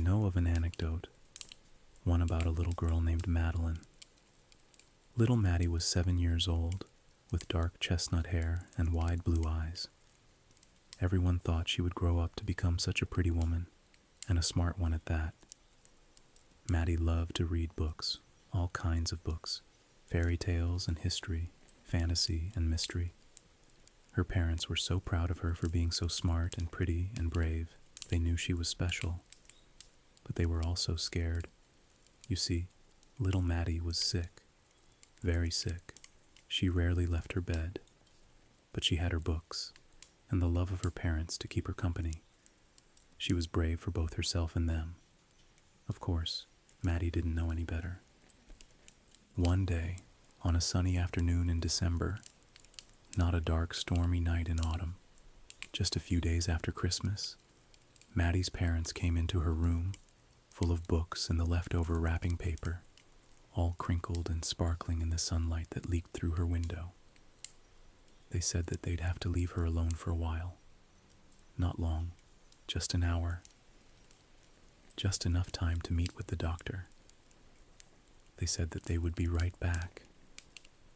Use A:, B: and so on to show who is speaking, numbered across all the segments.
A: know of an anecdote, one about a little girl named Madeline. Little Maddie was 7 years old, with dark chestnut hair and wide blue eyes. Everyone thought she would grow up to become such a pretty woman, and a smart one at that. Maddie loved to read books, all kinds of books, fairy tales and history, fantasy and mystery. Her parents were so proud of her for being so smart and pretty and brave. They knew she was special, but they were also scared. You see, little Maddie was sick, very sick. She rarely left her bed, but she had her books and the love of her parents to keep her company. She was brave for both herself and them. Of course, Maddie didn't know any better. One day, on a sunny afternoon in December, not a dark, stormy night in autumn, just a few days after Christmas, Maddie's parents came into her room, full of books and the leftover wrapping paper, all crinkled and sparkling in the sunlight that leaked through her window. They said that they'd have to leave her alone for a while. Not long, just an hour. Just enough time to meet with the doctor. They said that they would be right back,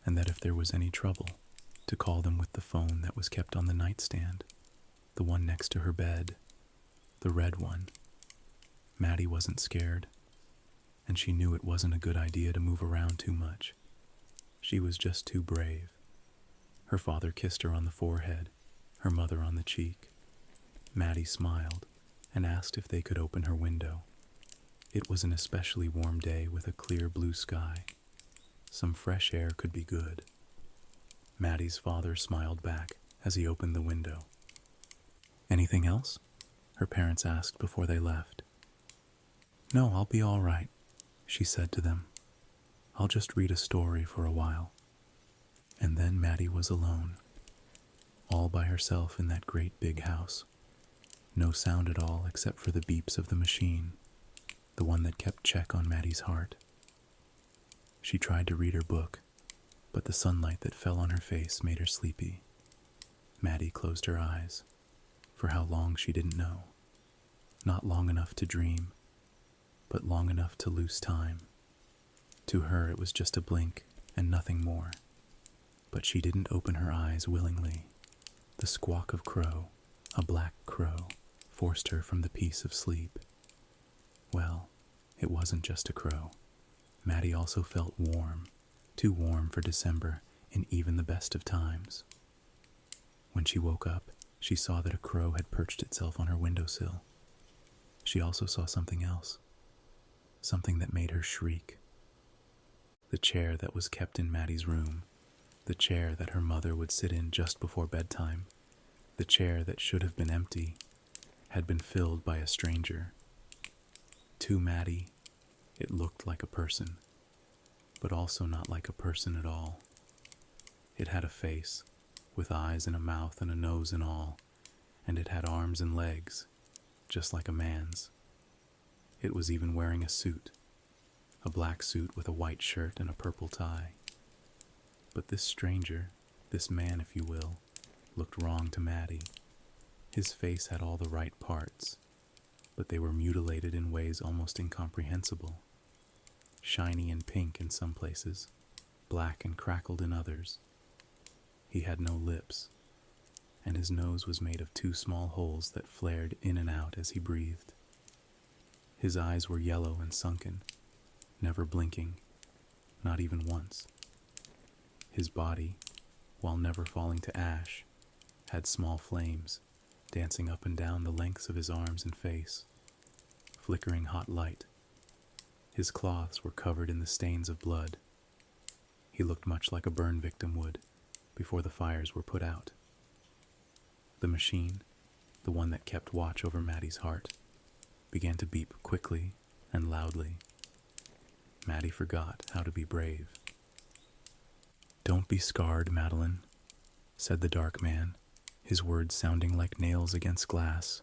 A: and that if there was any trouble, to call them with the phone that was kept on the nightstand, the one next to her bed, the red one. Maddie wasn't scared, and she knew it wasn't a good idea to move around too much. She was just too brave. Her father kissed her on the forehead, her mother on the cheek. Maddie smiled and asked if they could open her window. It was an especially warm day with a clear blue sky. Some fresh air could be good. Maddie's father smiled back as he opened the window. "Anything else?" her parents asked before they left. "No, I'll be all right," she said to them. "I'll just read a story for a while." And then Maddie was alone, all by herself in that great big house. No sound at all except for the beeps of the machine, the one that kept check on Maddie's heart. She tried to read her book, but the sunlight that fell on her face made her sleepy. Maddie closed her eyes. For how long she didn't know. Not long enough to dream, but long enough to lose time. To her it was just a blink and nothing more. But she didn't open her eyes willingly. The squawk of crow, a black crow, forced her from the peace of sleep. Well, it wasn't just a crow. Maddie also felt warm, too warm for December in even the best of times. When she woke up, she saw that a crow had perched itself on her windowsill. She also saw something else, something that made her shriek. The chair that was kept in Maddie's room, the chair that her mother would sit in just before bedtime, the chair that should have been empty, had been filled by a stranger. To Maddie, it looked like a person, but also not like a person at all. It had a face, with eyes and a mouth and a nose and all, and it had arms and legs, just like a man's. It was even wearing a suit, a black suit with a white shirt and a purple tie. But this stranger, this man if you will, looked wrong to Maddie. His face had all the right parts, but they were mutilated in ways almost incomprehensible. Shiny and pink in some places, black and crackled in others. He had no lips, and his nose was made of 2 small holes that flared in and out as he breathed. His eyes were yellow and sunken, never blinking, not even once. His body, while never falling to ash, had small flames dancing up and down the lengths of his arms and face, flickering hot light. His cloths were covered in the stains of blood. He looked much like a burn victim would before the fires were put out. The machine, the one that kept watch over Maddie's heart, began to beep quickly and loudly. Maddie forgot how to be brave. "Don't be scarred, Madeline," said the dark man, his words sounding like nails against glass,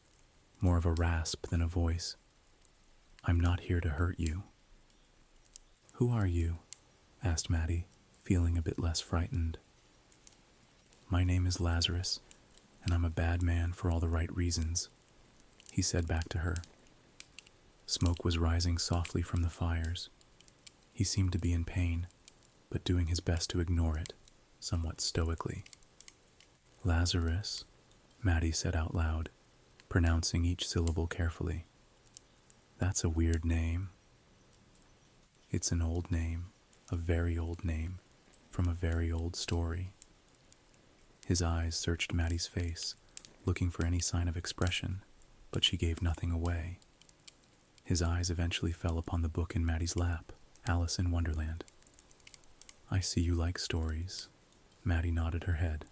A: more of a rasp than a voice. "I'm not here to hurt you." "Who are you?" asked Maddie, feeling a bit less frightened. "My name is Lazarus, and I'm a bad man for all the right reasons," he said back to her. Smoke was rising softly from the fires. He seemed to be in pain, but doing his best to ignore it, somewhat stoically. Lazarus, Maddie said out loud, pronouncing each syllable carefully. That's a weird name. It's an old name, a very old name, from a very old story. His eyes searched Maddie's face, looking for any sign of expression, but she gave nothing away. His eyes eventually fell upon the book in Maddie's lap, Alice in Wonderland. I see you like stories. Maddie nodded her head.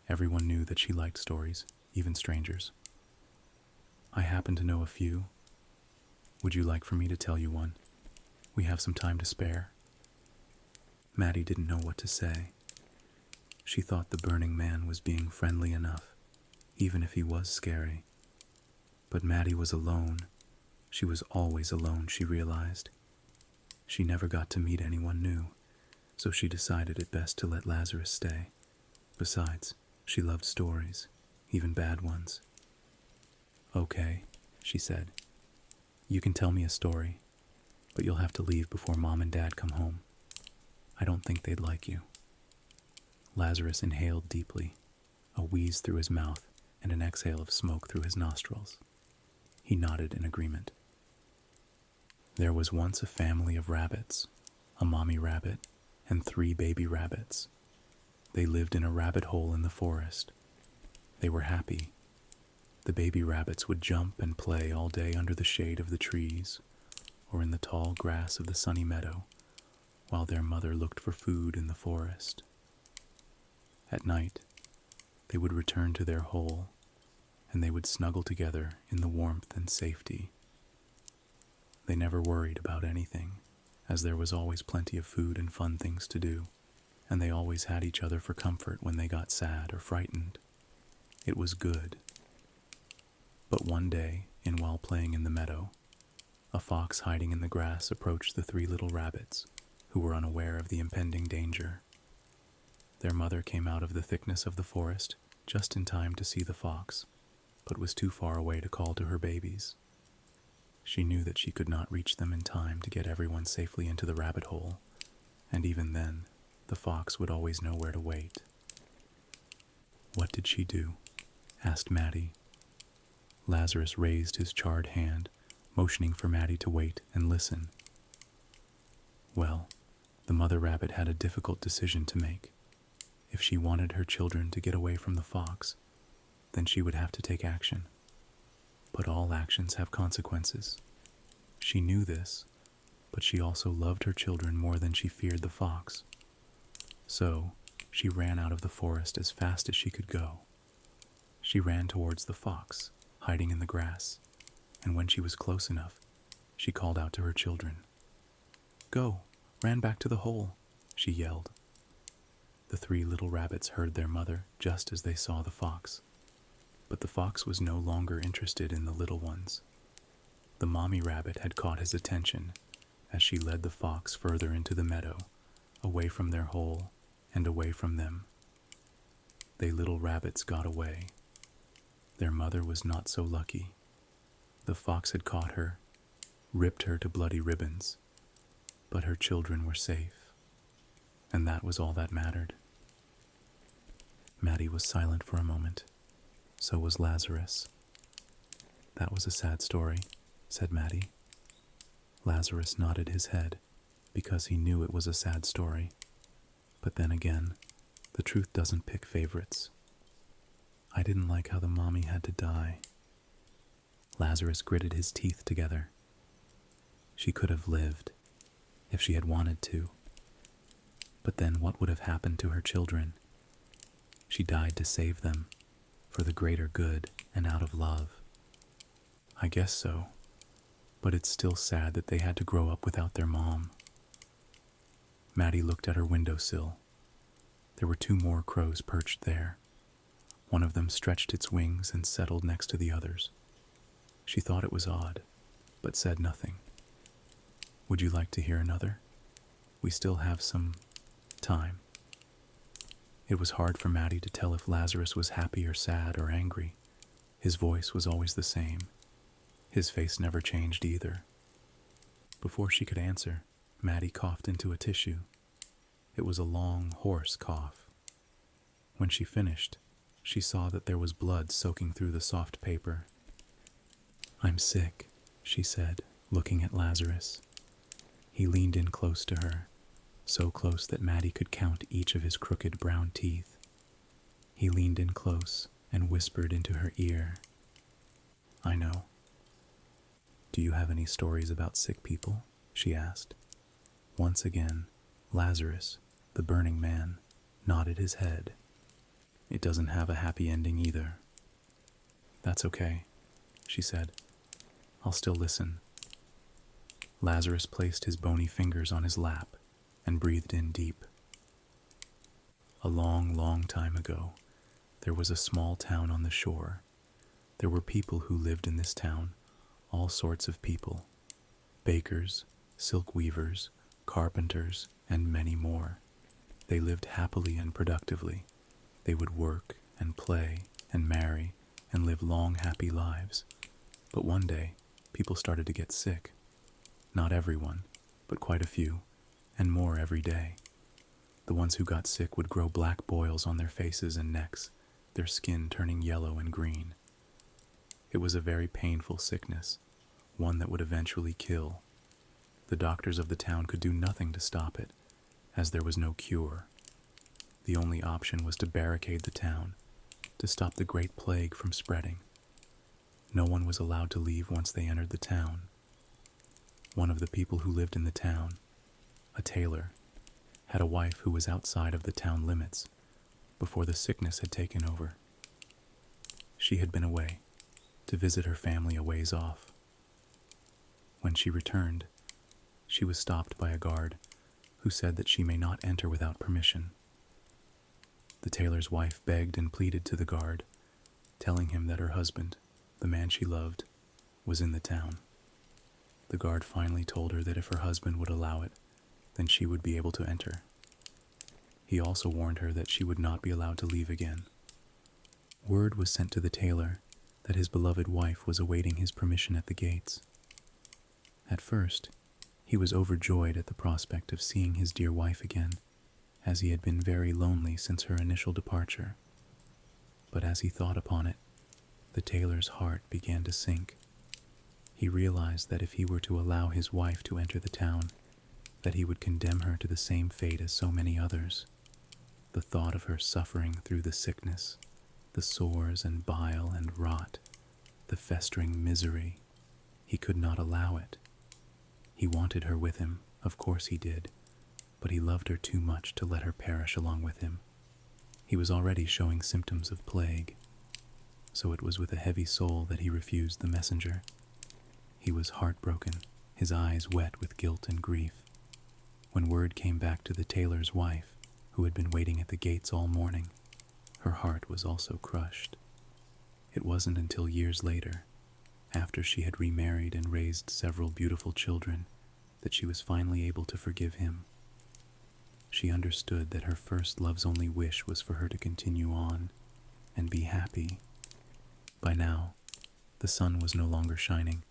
A: Everyone knew that she liked stories, even strangers. I happen to know a few. Would you like for me to tell you one? We have some time to spare. Maddie didn't know what to say. She thought the burning man was being friendly enough, even if he was scary. But Maddie was alone. She was always alone, she realized. She never got to meet anyone new, so she decided it best to let Lazarus stay. Besides, she loved stories, even bad ones. Okay, she said. You can tell me a story, but you'll have to leave before Mom and Dad come home. I don't think they'd like you. Lazarus inhaled deeply, a wheeze through his mouth and an exhale of smoke through his nostrils. He nodded in agreement. There was once a family of rabbits, a mommy rabbit and 3 baby rabbits. They lived in a rabbit hole in the forest. They were happy. The baby rabbits would jump and play all day under the shade of the trees or in the tall grass of the sunny meadow, while their mother looked for food in the forest. At night, they would return to their hole, and they would snuggle together in the warmth and safety. They never worried about anything, as there was always plenty of food and fun things to do, and they always had each other for comfort when they got sad or frightened. It was good. But one day, while playing in the meadow, a fox hiding in the grass approached the 3 little rabbits, who were unaware of the impending danger. Their mother came out of the thickness of the forest just in time to see the fox, but was too far away to call to her babies. She knew that she could not reach them in time to get everyone safely into the rabbit hole, and even then, the fox would always know where to wait. What did she do? Asked Maddie. Lazarus raised his charred hand, motioning for Maddie to wait and listen. Well, the mother rabbit had a difficult decision to make. If she wanted her children to get away from the fox, then she would have to take action. But all actions have consequences. She knew this, but she also loved her children more than she feared the fox. So, she ran out of the forest as fast as she could go. She ran towards the fox, hiding in the grass, and when she was close enough, she called out to her children. Go, ran back to the hole, she yelled. The 3 little rabbits heard their mother just as they saw the fox. But the fox was no longer interested in the little ones. The mommy rabbit had caught his attention as she led the fox further into the meadow, away from their hole and away from them. They little rabbits got away. Their mother was not so lucky. The fox had caught her, ripped her to bloody ribbons, but her children were safe, and that was all that mattered. Maddie was silent for a moment. So was Lazarus. That was a sad story, said Maddie. Lazarus nodded his head, because he knew it was a sad story. But then again, the truth doesn't pick favorites. I didn't like how the mommy had to die. Lazarus gritted his teeth together. She could have lived, if she had wanted to. But then what would have happened to her children? She died to save them, for the greater good and out of love. I guess so, but it's still sad that they had to grow up without their mom. Maddie looked at her windowsill. There were 2 more crows perched there. One of them stretched its wings and settled next to the others. She thought it was odd, but said nothing. Would you like to hear another? We still have some time. It was hard for Maddie to tell if Lazarus was happy or sad or angry. His voice was always the same. His face never changed either. Before she could answer, Maddie coughed into a tissue. It was a long, hoarse cough. When she finished, she saw that there was blood soaking through the soft paper. "I'm sick," she said, looking at Lazarus. He leaned in close to her, so close that Maddie could count each of his crooked brown teeth. He leaned in close and whispered into her ear, "I know." "Do you have any stories about sick people?" she asked. Once again, Lazarus, the burning man, nodded his head. "It doesn't have a happy ending either." "That's okay," she said. "I'll still listen." Lazarus placed his bony fingers on his lap and breathed in deep. "A long, long time ago, there was a small town on the shore. There were people who lived in this town, all sorts of people. Bakers, silk weavers, carpenters, and many more. They lived happily and productively. They would work and play and marry and live long, happy lives. But one day, people started to get sick. Not everyone, but quite a few, and more every day. The ones who got sick would grow black boils on their faces and necks, their skin turning yellow and green. It was a very painful sickness, one that would eventually kill. The doctors of the town could do nothing to stop it, as there was no cure. The only option was to barricade the town, to stop the Great Plague from spreading. No one was allowed to leave once they entered the town. One of the people who lived in the town, a tailor, had a wife who was outside of the town limits before the sickness had taken over. She had been away to visit her family a ways off. When she returned, she was stopped by a guard who said that she may not enter without permission. The tailor's wife begged and pleaded to the guard, telling him that her husband, the man she loved, was in the town. The guard finally told her that if her husband would allow it, then she would be able to enter. He also warned her that she would not be allowed to leave again. Word was sent to the tailor that his beloved wife was awaiting his permission at the gates. At first, he was overjoyed at the prospect of seeing his dear wife again, as he had been very lonely since her initial departure. But as he thought upon it, the tailor's heart began to sink. He realized that if he were to allow his wife to enter the town, that he would condemn her to the same fate as so many others. The thought of her suffering through the sickness, the sores and bile and rot, the festering misery, he could not allow it. He wanted her with him, of course he did, but he loved her too much to let her perish along with him. He was already showing symptoms of plague, so it was with a heavy soul that he refused the messenger. He was heartbroken, his eyes wet with guilt and grief. When word came back to the tailor's wife, who had been waiting at the gates all morning, her heart was also crushed. It wasn't until years later, after she had remarried and raised several beautiful children, that she was finally able to forgive him. She understood that her first love's only wish was for her to continue on and be happy. By now, the sun was no longer shining.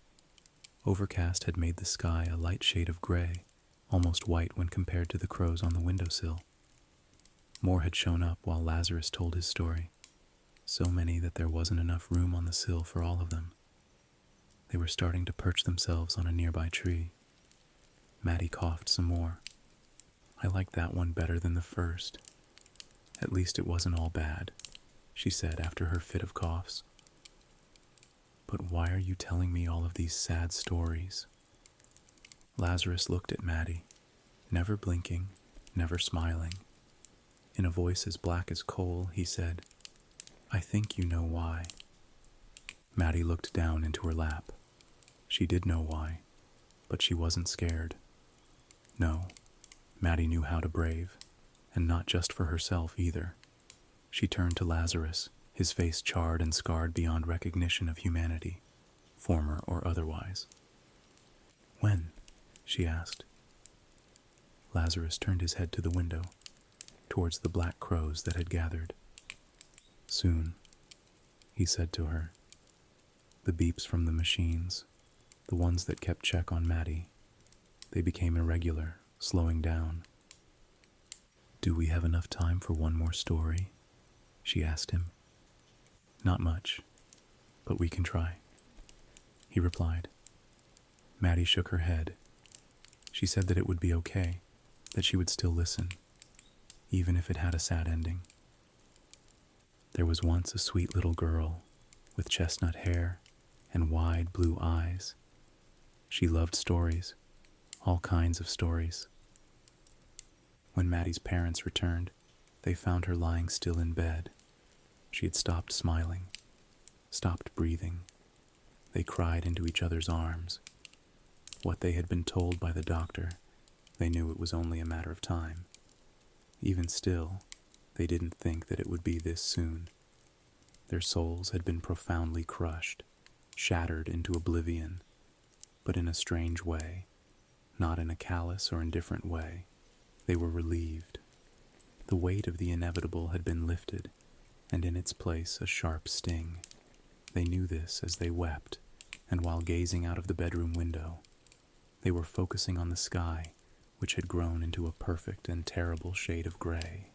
A: Overcast had made the sky a light shade of gray, almost white when compared to the crows on the windowsill. More had shown up while Lazarus told his story, so many that there wasn't enough room on the sill for all of them. They were starting to perch themselves on a nearby tree. Maddie coughed some more. "I liked that one better than the first. At least it wasn't all bad," she said after her fit of coughs. "But why are you telling me all of these sad stories?" Lazarus looked at Maddie, never blinking, never smiling. In a voice as black as coal, he said, "I think you know why." Maddie looked down into her lap. She did know why, but she wasn't scared. No, Maddie knew how to brave, and not just for herself either. She turned to Lazarus, his face charred and scarred beyond recognition of humanity, former or otherwise. "When?" she asked. Lazarus turned his head to the window, towards the black crows that had gathered. "Soon," he said to her. The beeps from the machines, the ones that kept check on Maddie. They became irregular, slowing down. "Do we have enough time for one more story?" she asked him. "Not much, but we can try," he replied. Maddie shook her head. She said that it would be okay, that she would still listen, even if it had a sad ending. There was once a sweet little girl with chestnut hair and wide blue eyes. She loved stories, all kinds of stories. When Maddie's parents returned, they found her lying still in bed. She had stopped smiling, stopped breathing. They cried into each other's arms. What they had been told by the doctor, they knew it was only a matter of time. Even still, they didn't think that it would be this soon. Their souls had been profoundly crushed, shattered into oblivion, but in a strange way, not in a callous or indifferent way. They were relieved. The weight of the inevitable had been lifted, and in its place a sharp sting. They knew this as they wept, and while gazing out of the bedroom window, they were focusing on the sky, which had grown into a perfect and terrible shade of gray.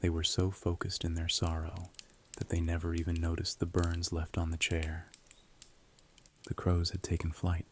A: They were so focused in their sorrow that they never even noticed the burns left on the chair. The crows had taken flight.